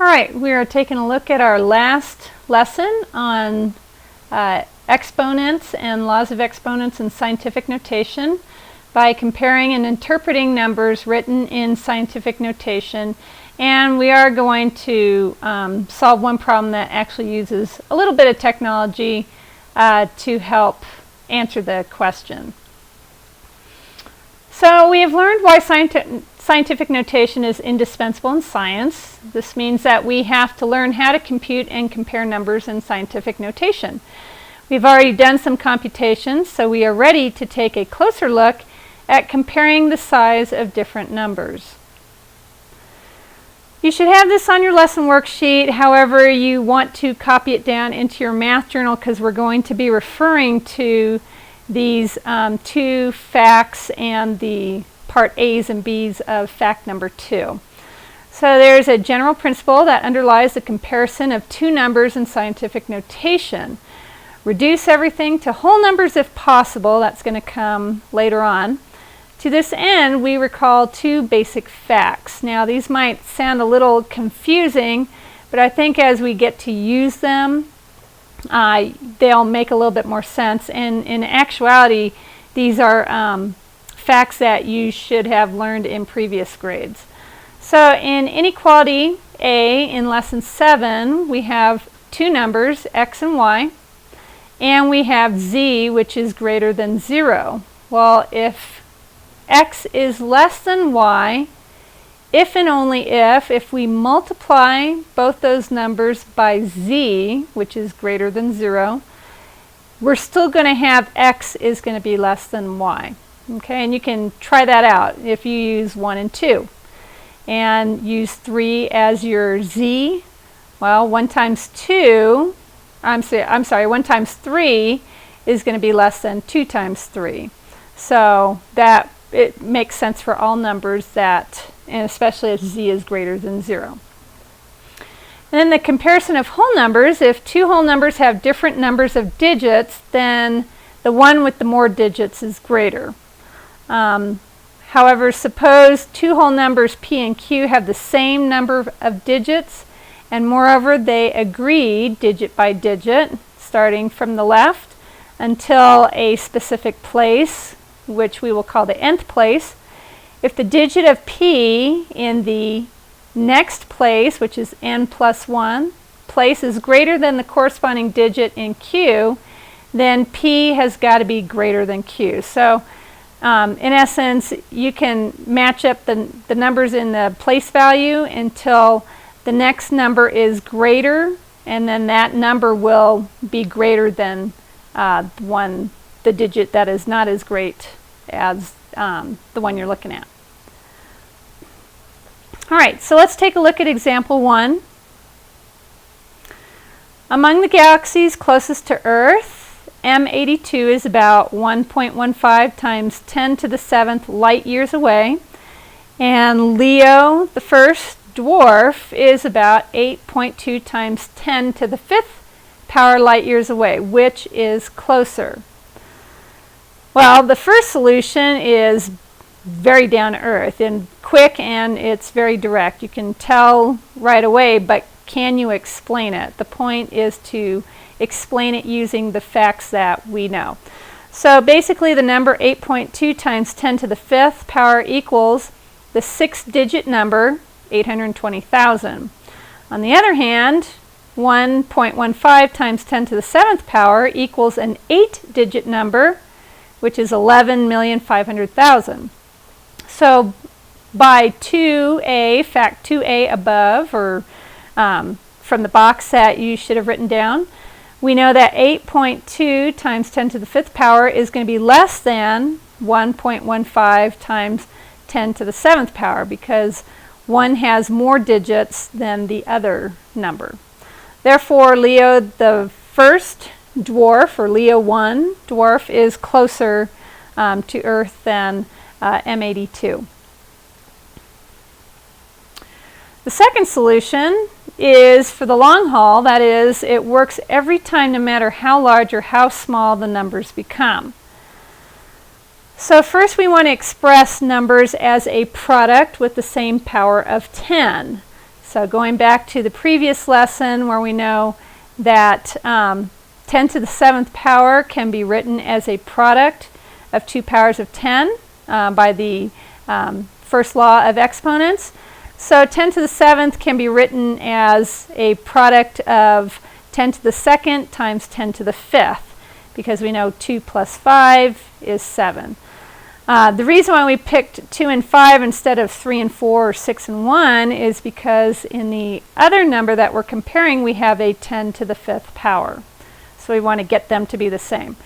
All right, we are taking a look at our last lesson on exponents and laws of exponents in scientific notation by comparing and interpreting numbers written in scientific notation. And we are going to solve one problem that actually uses a little bit of technology to help answer the question. So we have learned why scientific notation is indispensable in science. This means that we have to learn how to compute and compare numbers in scientific notation. We've already done some computations, so we are ready to take a closer look at comparing the size of different numbers. You should have this on your lesson worksheet. However, you want to copy it down into your math journal because we're going to be referring to these two facts and the part A's and B's of fact number 2. So there's a general principle that underlies the comparison of two numbers in scientific notation. Reduce everything to whole numbers if possible. That's going to come later on. To this end, we recall two basic facts. Now, these might sound a little confusing, but I think as we get to use them, they'll make a little bit more sense. And in actuality, these are facts that you should have learned in previous grades. So in inequality A in lesson 7, we have two numbers, x and y, and we have z, which is greater than 0. Well, if x is less than y, if and only if we multiply both those numbers by z, which is greater than 0, we're still going to have x is going to be less than y. Okay, and you can try that out if you use 1 and 2. And use 3 as your z. Well, 1 times 2, I'm sorry, 1 times 3 is going to be less than 2 times 3. So that it makes sense for all numbers that, and especially if z is greater than 0. And then the comparison of whole numbers, if two whole numbers have different numbers of digits, then the one with the more digits is greater. However, suppose two whole numbers p and q have the same number of digits, and moreover they agree digit by digit, starting from the left until a specific place, which we will call the nth place. If the digit of p in the next place, which is n plus 1, place is greater than the corresponding digit in q, then p has got to be greater than q. So in essence, you can match up the numbers in the place value until the next number is greater, and then that number will be greater than the digit that is not as great as the one you're looking at. All right, so let's take a look at example 1. Among the galaxies closest to Earth, M82 is about 1.15 times 10 to the 7th light years away, and Leo, the first dwarf, is about 8.2 times 10 to the 5th power light years away. Which is closer? Well, the first solution is very down to earth and quick, and it's very direct. You can tell right away, but can you explain it? The point is to explain it using the facts that we know. So basically the number 8.2 times 10 to the 5th power equals the 6-digit number 820,000. On the other hand, 1.15 times 10 to the 7th power equals an 8-digit number, which is 11,500,000. So by 2a, fact 2a above, or from the box that you should have written down, we know that 8.2 times 10 to the 5th power is going to be less than 1.15 times 10 to the 7th power because one has more digits than the other number. Therefore, Leo the first dwarf, or Leo 1 dwarf, is closer to Earth than M82. The second solution is for the long haul. That is, it works every time no matter how large or how small the numbers become. So first we want to express numbers as a product with the same power of 10. So going back to the previous lesson where we know that 10 to the 7th power can be written as a product of 2 powers of 10 by the first law of exponents. So 10 to the 7th can be written as a product of 10 to the 2nd times 10 to the 5th, because we know 2 plus 5 is 7. The reason why we picked 2 and 5 instead of 3 and 4 or 6 and 1 is because in the other number that we're comparing, we have a 10 to the 5th power. So we want to get them to be the same.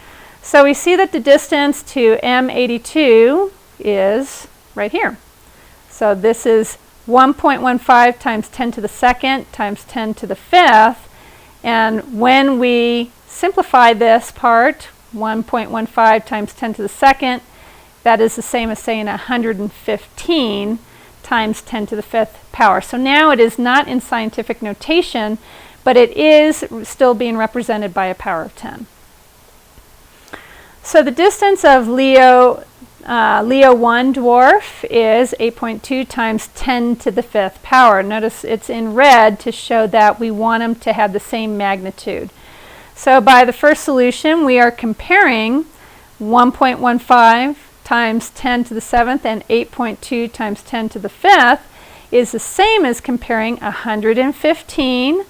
So we see that the distance to M82 is right here. So this is 1.15 times 10 to the 2nd times 10 to the 5th. And when we simplify this part, 1.15 times 10 to the 2nd, that is the same as saying 115 times 10 to the 5th power. So now it is not in scientific notation, but it is still being represented by a power of 10. So the distance of Leo 1 dwarf is 8.2 times 10 to the 5th power. Notice it's in red to show that we want them to have the same magnitude. So by the first solution, we are comparing 1.15 times 10 to the 7th and 8.2 times 10 to the 5th is the same as comparing 115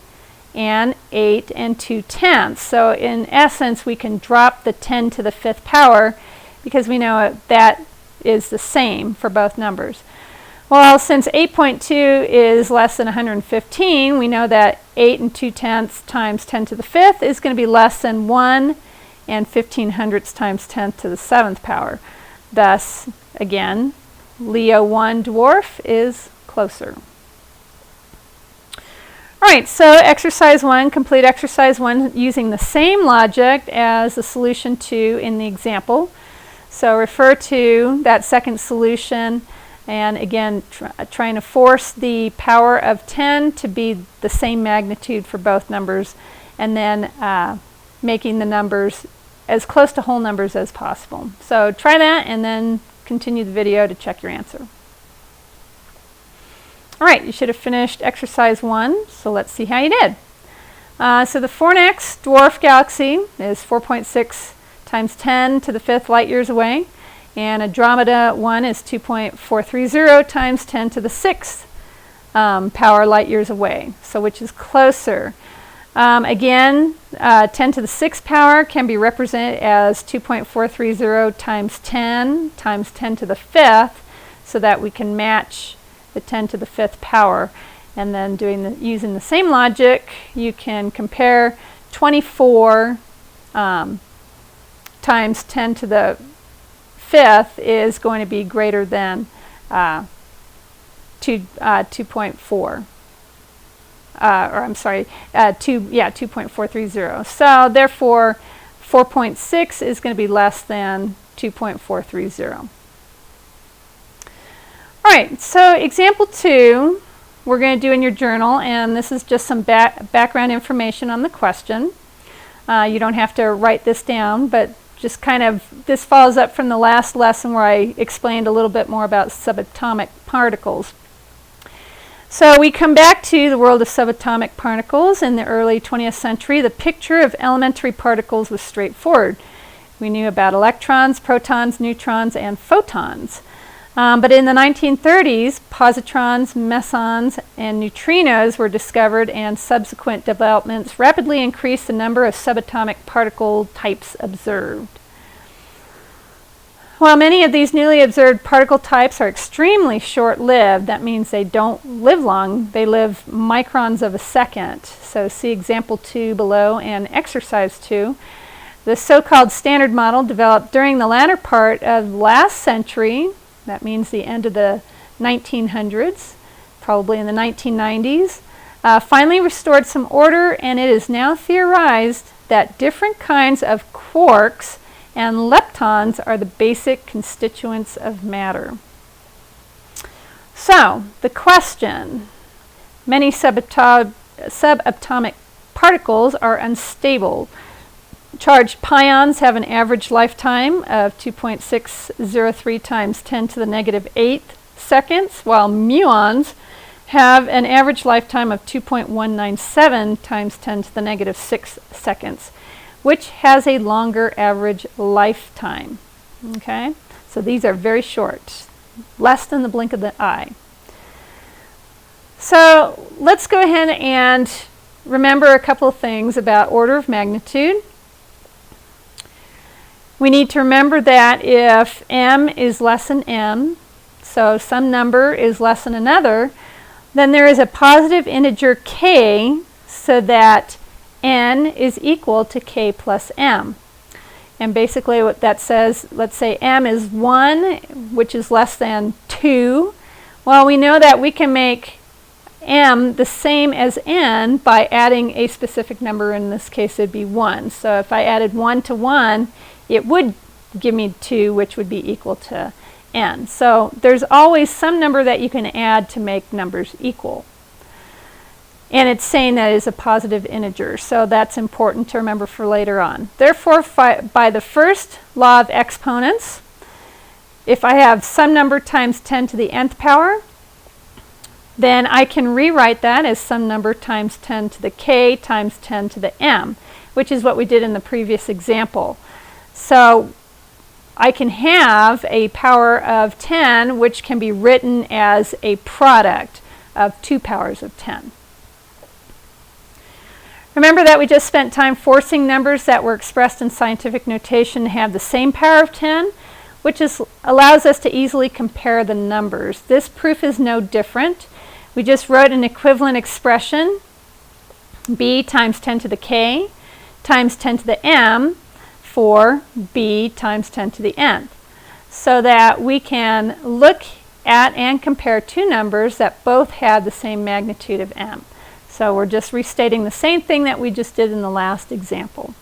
and 8 and 2/10. So in essence, we can drop the 10 to the 5th power because we know that is the same for both numbers. Well, since 8.2 is less than 115, we know that 8 and 2/10 times 10 to the 5th is going to be less than 1 and 1500ths times 10 to the 7th power. Thus, again, Leo 1 dwarf is closer. All right, so exercise 1, complete exercise 1 using the same logic as the solution 2 in the example. So refer to that second solution and again trying to force the power of 10 to be the same magnitude for both numbers, and then making the numbers as close to whole numbers as possible. So try that and then continue the video to check your answer. All right, you should have finished exercise 1, so let's see how you did. So the Fornax dwarf galaxy is 4.6 times 10 to the 5th light years away, and Andromeda 1 is 2.430 times 10 to the 6th power light years away. So which is closer? Again, 10 to the 6th power can be represented as 2.430 times 10 to the 5th, so that we can match the 10 to the 5th power. And then using the same logic, you can compare 24 times 10 to the 5th is going to be greater than 2.4. Or I'm sorry, 2.430. So therefore, 4.6 is going to be less than 2.430. All right, so example 2, we're going to do in your journal, and this is just some background information on the question. You don't have to write this down, but just kind of, this follows up from the last lesson where I explained a little bit more about subatomic particles. So we come back to the world of subatomic particles. In the early 20th century, the picture of elementary particles was straightforward. We knew about electrons, protons, neutrons, and photons. But in the 1930s, positrons, mesons, and neutrinos were discovered, and subsequent developments rapidly increased the number of subatomic particle types observed. While many of these newly observed particle types are extremely short-lived, that means they don't live long, they live microns of a second. So see example 2 below and exercise 2. The so-called standard model developed during the latter part of last century, that means the end of the 1900s, probably in the 1990s, finally restored some order, and it is now theorized that different kinds of quarks and leptons are the basic constituents of matter. So, the question, many subatomic particles are unstable. Charged pions have an average lifetime of 2.603 times 10 to the negative 8th seconds, while muons have an average lifetime of 2.197 times 10 to the negative 6 seconds, which has a longer average lifetime. Okay, so these are very short, less than the blink of the eye. So let's go ahead and remember a couple of things about order of magnitude. We need to remember that if m is less than m, so some number is less than another, then there is a positive integer k so that n is equal to k plus m. And basically what that says, let's say m is 1, which is less than 2. Well, we know that we can make m the same as n by adding a specific number. In this case, it'd be 1. So if I added 1 to 1, it would give me 2, which would be equal to n. So there's always some number that you can add to make numbers equal. And it's saying that is a positive integer, so that's important to remember for later on. Therefore, by the first law of exponents, if I have some number times 10 to the nth power, then I can rewrite that as some number times 10 to the k times 10 to the m, which is what we did in the previous example. So I can have a power of 10, which can be written as a product of 2 powers of 10. Remember that we just spent time forcing numbers that were expressed in scientific notation to have the same power of 10, which allows us to easily compare the numbers. This proof is no different. We just wrote an equivalent expression, b times 10 to the k times 10 to the m, for b times 10 to the nth, so that we can look at and compare two numbers that both have the same magnitude of m. So we're just restating the same thing that we just did in the last example.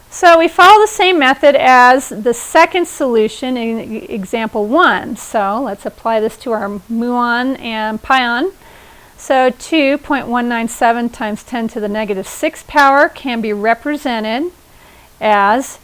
So we follow the same method as the second solution in example 1. So let's apply this to our muon and pion. So 2.197 times 10 to the negative 6 power can be represented as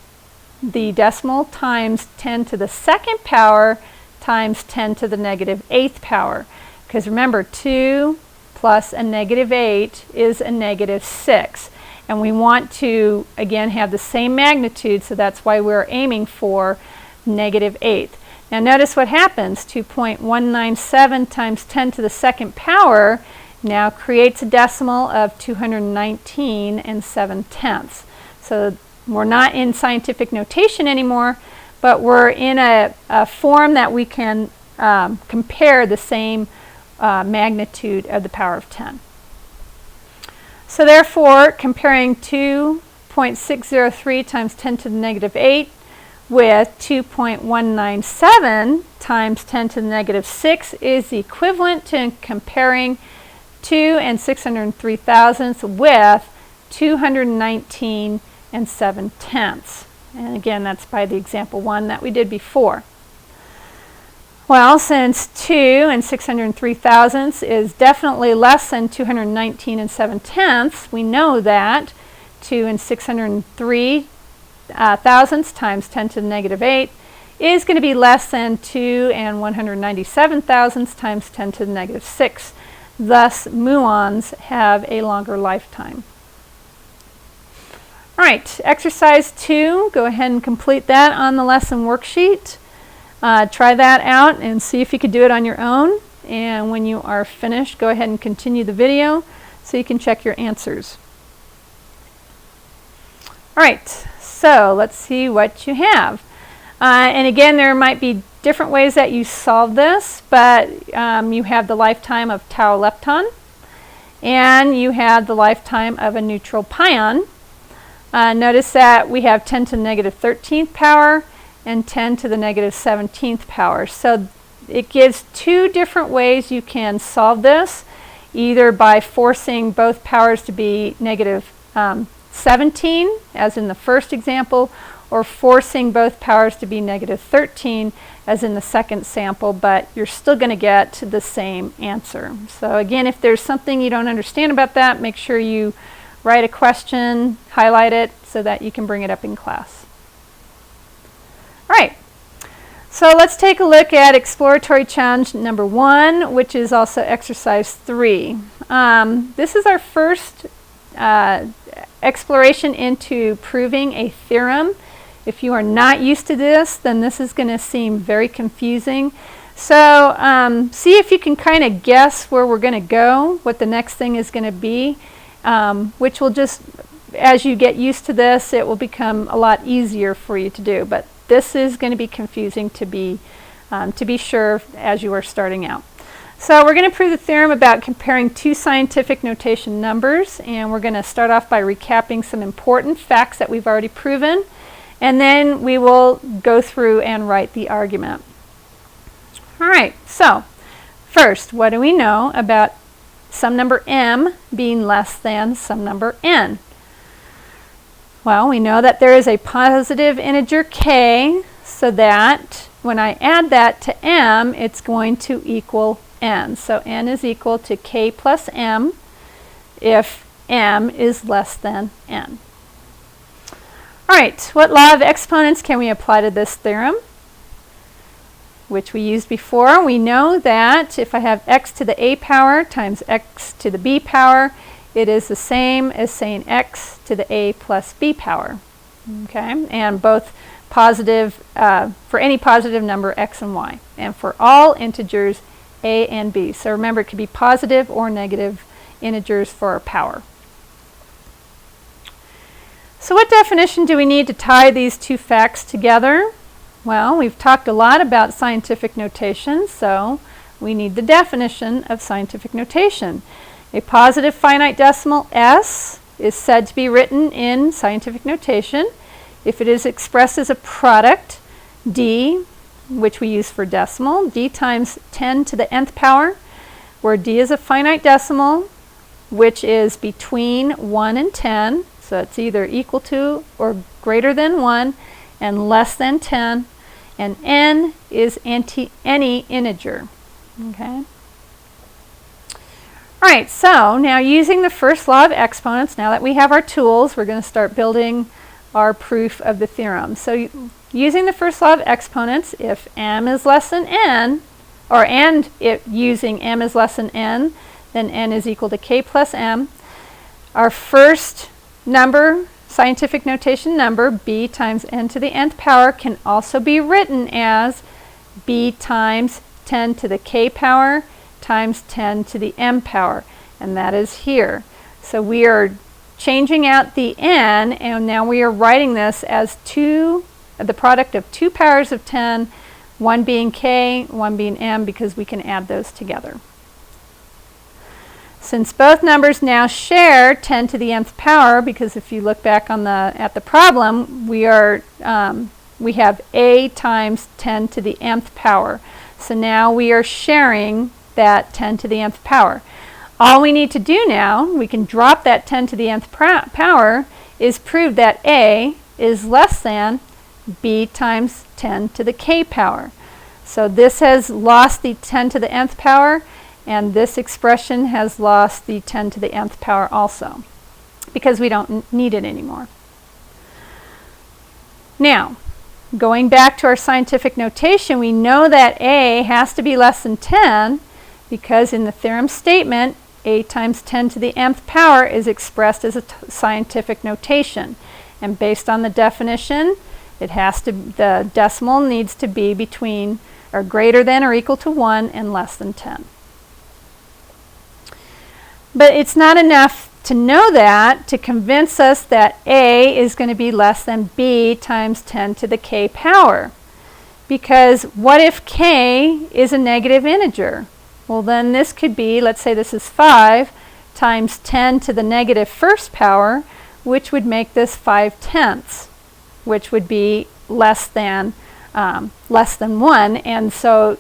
the decimal times 10 to the second power times 10 to the negative 8th power. Because remember, 2 plus a negative 8 is a negative 6. And we want to, again, have the same magnitude, so that's why we're aiming for negative 8. Now notice what happens. 2.197 times 10 to the second power now creates a decimal of 219 and 7/10. So we're not in scientific notation anymore, but we're in a form that we can compare the same magnitude of the power of 10. So therefore, comparing 2.603 times 10 to the negative 8 with 2.197 times 10 to the negative 6 is equivalent to comparing 2 and 603 thousandths with 219 and 7/10. And again, that's by the example 1 that we did before. Well, since 2 and 603 thousandths is definitely less than 219 and 7/10, we know that 2 and 603 thousandths times 10 to the negative 8 is going to be less than 2 and 197 thousandths times 10 to the negative 6. Thus, muons have a longer lifetime. All right, exercise 2, go ahead and complete that on the lesson worksheet. Try that out and see if you could do it on your own. And when you are finished, go ahead and continue the video so you can check your answers. All right, so let's see what you have. And again, there might be different ways that you solve this, but you have the lifetime of tau lepton, and you have the lifetime of a neutral pion. Notice that we have 10 to the negative 13th power and 10 to the negative 17th power. So it gives two different ways you can solve this, either by forcing both powers to be negative 17, as in the first example, or forcing both powers to be negative 13, as in the second sample, but you're still going to get the same answer. So again, if there's something you don't understand about that, make sure you write a question, highlight it, so that you can bring it up in class. All right, So let's take a look at exploratory challenge number 1, which is also exercise 3. This is our first exploration into proving a theorem. If you are not used to this, then this is going to seem very confusing. So see if you can kind of guess where we're going to go, what the next thing is going to be, which will just, as you get used to this, it will become a lot easier for you to do. But this is going to be confusing to be sure as you are starting out. So we're going to prove the theorem about comparing two scientific notation numbers, and we're going to start off by recapping some important facts that we've already proven, and then we will go through and write the argument. All right, so first, what do we know about some number m being less than some number n? Well, we know that there is a positive integer k, so that when I add that to m, it's going to equal n. So n is equal to k plus m if m is less than n. All right, what law of exponents can we apply to this theorem, which we used before? We know that if I have x to the a power times x to the b power, it is the same as saying x to the a plus b power. Okay, and both positive, for any positive number x and y, and for all integers a and b. So remember, it could be positive or negative integers for our power. So what definition do we need to tie these two facts together? Well, we've talked a lot about scientific notation, so we need the definition of scientific notation. A positive finite decimal s is said to be written in scientific notation if it is expressed as a product, d, which we use for decimal, d times 10 to the nth power, where d is a finite decimal, which is between 1 and 10, so it's either equal to or greater than 1 and less than 10, and n is any integer. Okay. All right, so now using the first law of exponents, now that we have our tools, we're going to start building our proof of the theorem. So using the first law of exponents, if m is less than n, using m is less than n, then n is equal to k plus m. Our first number, scientific notation number, b times n to the nth power, can also be written as b times 10 to the k power times 10 to the m power, and that is here. So we are changing out the n, and now we are writing this as the product of two powers of 10, one being k, one being m, because we can add those together. Since both numbers now share 10 to the nth power, because if you look back on at the problem, we have a times 10 to the nth power. So now we are sharing that 10 to the nth power. All we need to do now, we can drop that 10 to the nth power, is prove that a is less than b times 10 to the k power. So this has lost the 10 to the nth power, and this expression has lost the 10 to the nth power also, because we don't need it anymore. Now, going back to our scientific notation, we know that a has to be less than 10, because in the theorem statement, a times 10 to the nth power is expressed as a scientific notation. And based on the definition, the decimal needs to be between or greater than or equal to 1 and less than 10. But it's not enough to know that to convince us that a is going to be less than b times 10 to the k power. Because what if k is a negative integer? Well, then this could be, let's say this is 5 times 10 to the negative first power, which would make this 5/10, which would be less than 1. And so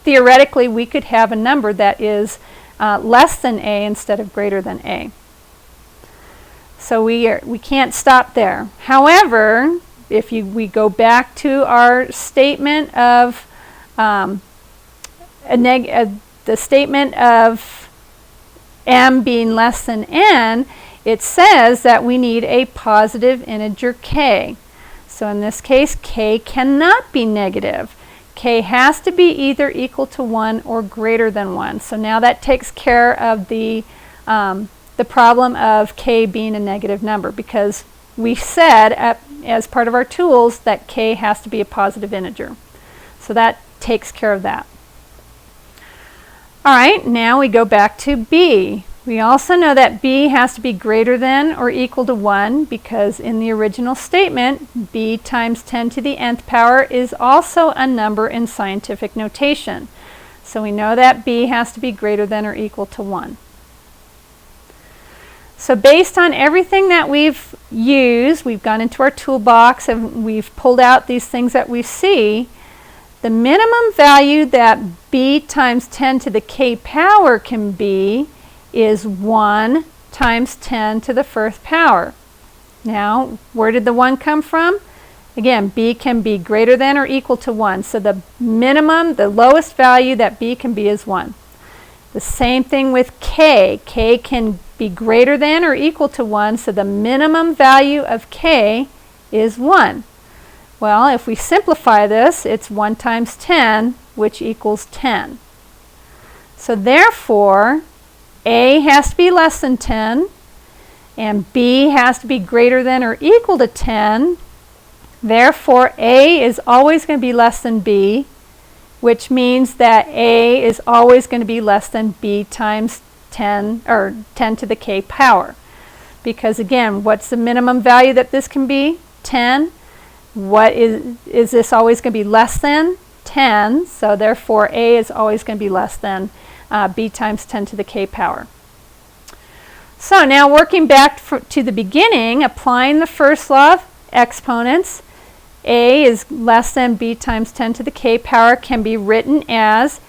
theoretically, we could have a number that is less than a instead of greater than a. So we can't stop there. However, if we go back to our statement of the statement of m being less than n, it says that we need a positive integer k. So in this case, k cannot be negative. k has to be either equal to 1 or greater than 1. So now that takes care of the problem of k being a negative number, because we said as part of our tools that k has to be a positive integer. So that takes care of that. All right, now we go back to b. We also know that b has to be greater than or equal to 1, because in the original statement, b times 10 to the nth power is also a number in scientific notation. So we know that b has to be greater than or equal to 1. So based on everything that we've used, we've gone into our toolbox and we've pulled out these things that we see. The minimum value that b times 10 to the k power can be is 1 times 10 to the first power. Now, where did the 1 come from? Again, b can be greater than or equal to 1. So the minimum, the lowest value that b can be is 1. The same thing with k. K can be greater than or equal to 1, so the minimum value of k is 1. Well, if we simplify this, it's 1 times 10, which equals 10. So therefore, a has to be less than 10, and b has to be greater than or equal to 10. Therefore, a is always going to be less than b, which means that a is always going to be less than b times 10, or 10 to the k power. Because again, what's the minimum value that this can be? 10. What is this always going to be less than? 10. So therefore, a is always going to be less than b times 10 to the k power. So now working back to the beginning, applying the first law of exponents, a is less than b times 10 to the k power can be written as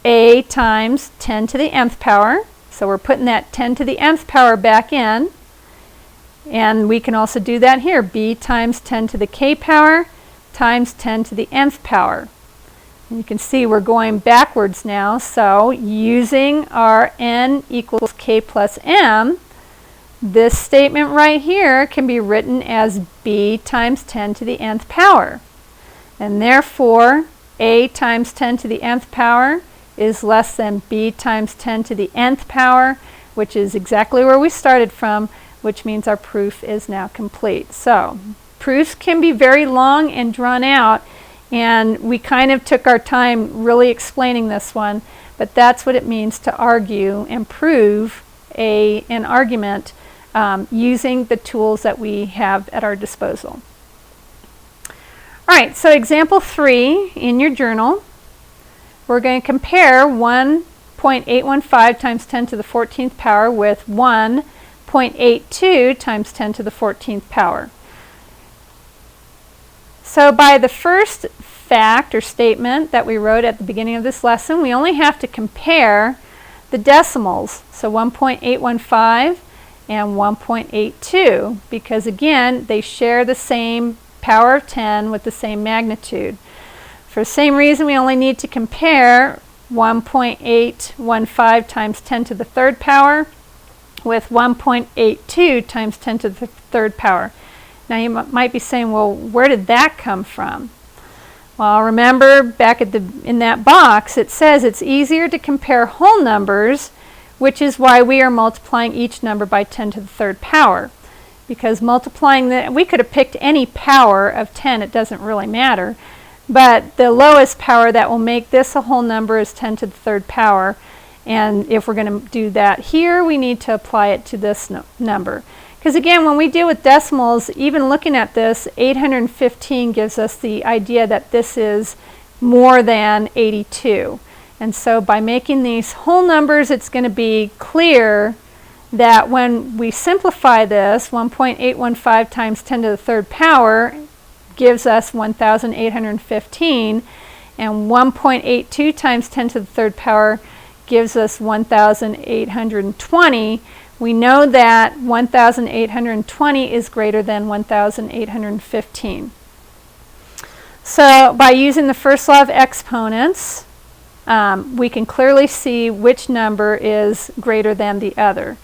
a times 10 to the nth power. So we're putting that 10 to the nth power back in. And we can also do that here, b times 10 to the k power times 10 to the nth power. And you can see we're going backwards now, so using our n equals k plus m, this statement right here can be written as b times 10 to the nth power. And therefore, a times 10 to the nth power is less than b times 10 to the nth power, which is exactly where we started from, which means our proof is now complete. So proofs can be very long and drawn out, and we kind of took our time really explaining this one, but that's what it means to argue and prove an argument using the tools that we have at our disposal. All right, so example 3 in your journal, we're going to compare 1.815 times 10 to the 14th power with 1.82 times 10 to the 14th power. So by the first fact or statement that we wrote at the beginning of this lesson, we only have to compare the decimals. So 1.815 and 1.82, because again, they share the same power of 10 with the same magnitude. For the same reason, we only need to compare 1.815 times 10 to the third power with 1.82 times 10 to the third power. Now you might be saying, well, where did that come from? Well, remember back in that box, it says it's easier to compare whole numbers, which is why we are multiplying each number by 10 to the third power. Because multiplying we could have picked any power of 10, it doesn't really matter. But the lowest power that will make this a whole number is 10 to the third power. And if we're going to do that here, we need to apply it to this number. Because again, when we deal with decimals, even looking at this, 815 gives us the idea that this is more than 82. And so by making these whole numbers, it's going to be clear that when we simplify this, 1.815 times 10 to the third power gives us 1,815, and 1.82 times 10 to the third power gives us 1,820. We know that 1,820 is greater than 1,815. So by using the first law of exponents, we can clearly see which number is greater than the other.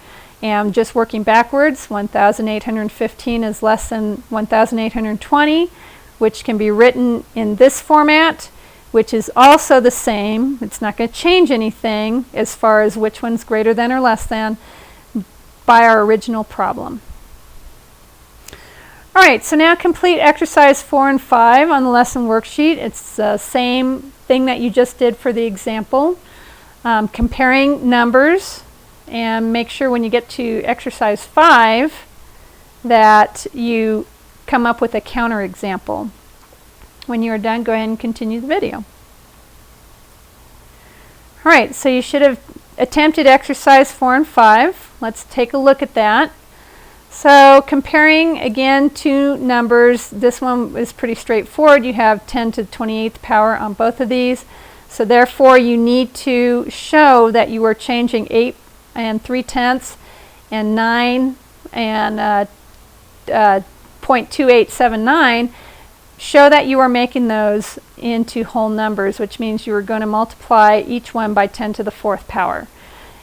And just working backwards, 1,815 is less than 1,820, which can be written in this format. which is also the same. It's not going to change anything as far as which one's greater than or less than by our original problem. All right, so now complete exercise 4 and 5 on the lesson worksheet. It's the same thing that you just did for the example. Comparing numbers, and make sure when you get to exercise 5 that you come up with a counterexample. When you are done, go ahead and continue the video. All right, so you should have attempted exercise 4 and 5. Let's take a look at that. So comparing again two numbers, this one is pretty straightforward. You have 10 to the 28th power on both of these. So therefore you need to show that you are changing 8 and 3/10 and 9 and 0.2879. Show that you are making those into whole numbers, which means you are going to multiply each one by 10 to the 4th power.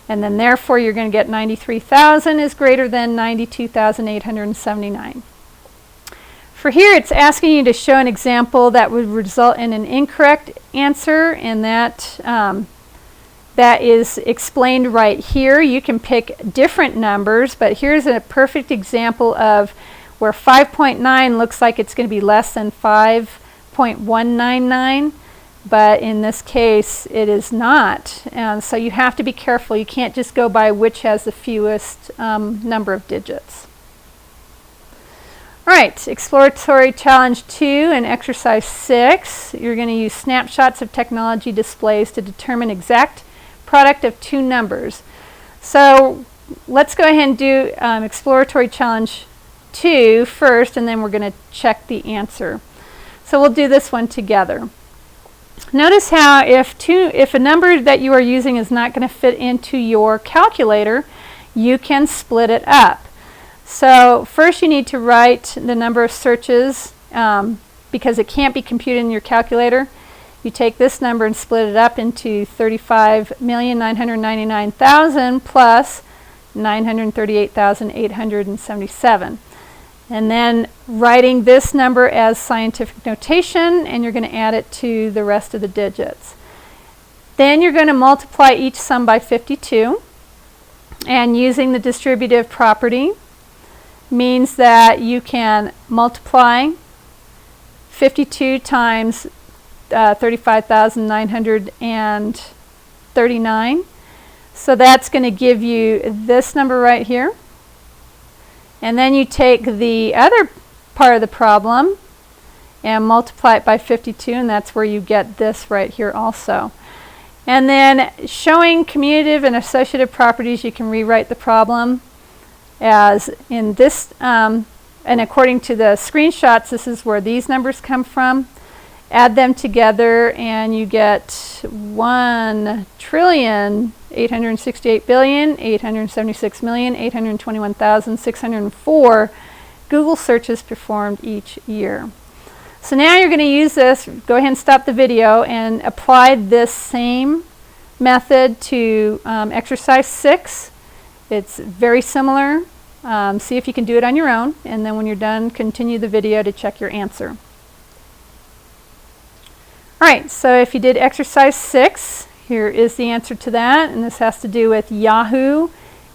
And then therefore you're going to get 93,000 is greater than 92,879. For here it's asking you to show an example that would result in an incorrect answer, and that is explained right here. You can pick different numbers, but here's a perfect example of where 5.9 looks like it's going to be less than 5.199. But in this case, it is not. And so you have to be careful. You can't just go by which has the fewest number of digits. All right, Exploratory Challenge 2 and Exercise 6. You're going to use snapshots of technology displays to determine exact product of two numbers. So let's go ahead and do Exploratory Challenge 2 first, and then we're going to check the answer. So we'll do this one together. Notice how if a number that you are using is not going to fit into your calculator, you can split it up. So first you need to write the number of searches because it can't be computed in your calculator. You take this number and split it up into 35,999,000 plus 938,877. And then writing this number as scientific notation, and you're going to add it to the rest of the digits. Then you're going to multiply each sum by 52, and using the distributive property means that you can multiply 52 times 35,939. So that's going to give you this number right here. And then you take the other part of the problem and multiply it by 52, and that's where you get this right here also. And then showing commutative and associative properties, you can rewrite the problem as in this, and according to the screenshots, this is where these numbers come from. Add them together and you get 1,868,876,821,604 Google searches performed each year. So now you're going to use this. Go ahead and stop the video and apply this same method to exercise 6. It's very similar. See if you can do it on your own, and then when you're done, continue the video to check your answer. All right, so if you did exercise 6, here is the answer to that, and this has to do with Yahoo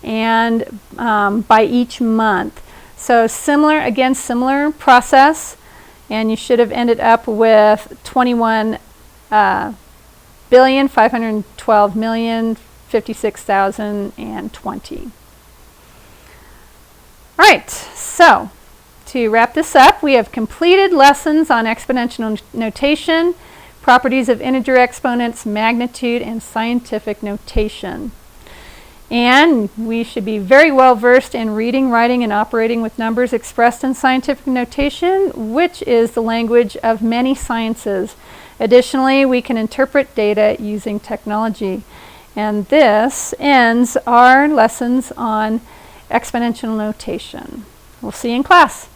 and by each month. So similar process, and you should have ended up with 21,512,056,020. All right, so to wrap this up, we have completed lessons on exponential notation, properties of integer exponents, magnitude, and scientific notation. And we should be very well versed in reading, writing, and operating with numbers expressed in scientific notation, which is the language of many sciences. Additionally, we can interpret data using technology. And this ends our lessons on exponential notation. We'll see you in class.